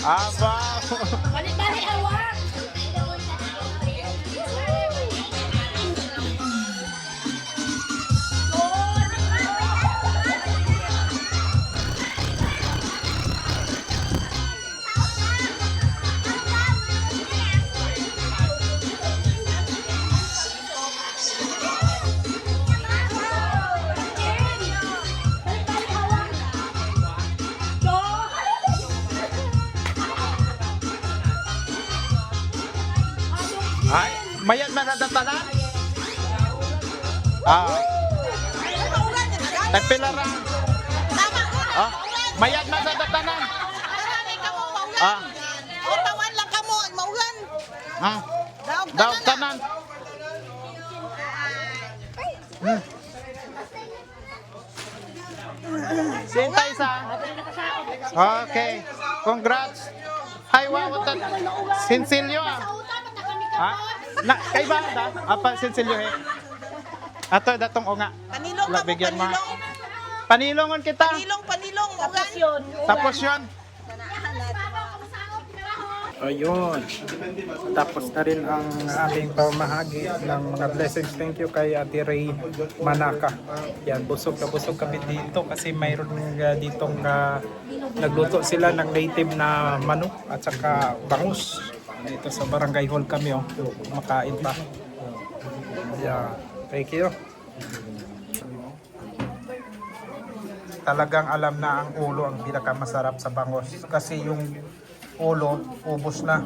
Aba. Balik-balik hawak. Ay, mayat manadatanan? Ah. Tagpilara. Ah, mayat manadatanan? Ah. Tawan lang kamo, maulan. Ah. Daw tanan. Sintay sa. Okay. Congrats. Hi, wow, Sinsilyo ah. Ha? Na, kay ba da? Apa Sinsilyo he? Ato datong o nga. Panilong La, ka mo, bigyan mo. panilong. Panilongon kita. Panilong, Tapos maulan. yun. Tapos yun. Ayun. Tapos na rin ang aming pamahagi ng mga blessings. Thank you kay Ate Ray Manaka. Yan, busog kami dito kasi mayroon ditong nagluto sila ng native na manok at saka bangus. Dito sa barangay hall kami, oh. Makain pa. Yeah. Thank you. Talagang alam na ang ulo ang pinakamasarap sa bangus kasi yung ulo ubos na,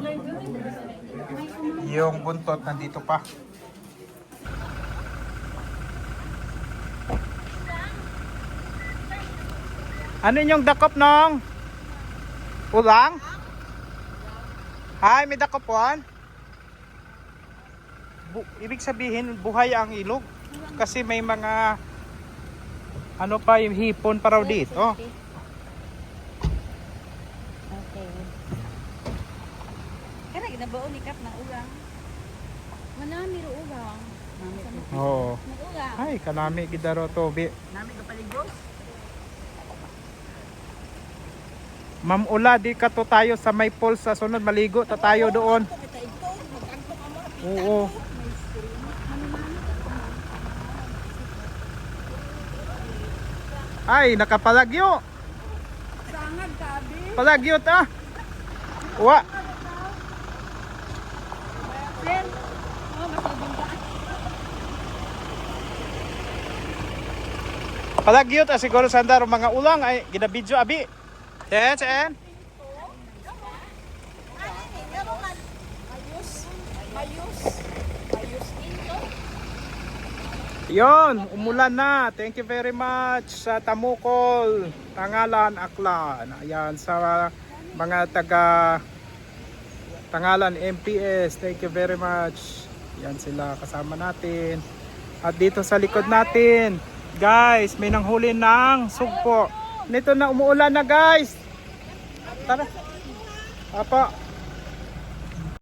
yung buntot nandito pa. Ano yung dakop nong ulang? Ay, may dakop one. Ibig sabihin buhay ang ilog kasi may mga ano pa yung hipon pa raw dito. Okay. Kaya ginabaon ni Kap ng ulang. Wala miro ulang. Oo. Ulang. Ay, kanami gidaro tobi. Nami ka paligos. Ma'am Ula, di ka to tayo sa may pool sa sunod maligo ta tayo doon. Oo. Ay, nakapalagyo. Sangag kabi. Palagyo ta. Wa. Sen. Oh, masabing ka. Palagyo ta siguro sandaro mga ulang ay ginabidyo abi. Sen. Yon, umulan na. Thank you very much sa Tamukol, Tangalan, Aklan. Ayan, sa mga taga Tangalan MPS. Thank you very much. Yan sila kasama natin. At dito sa likod natin, guys, may nanghuli ng sugpo. Nito na umuulan na, guys. Tara. Apa.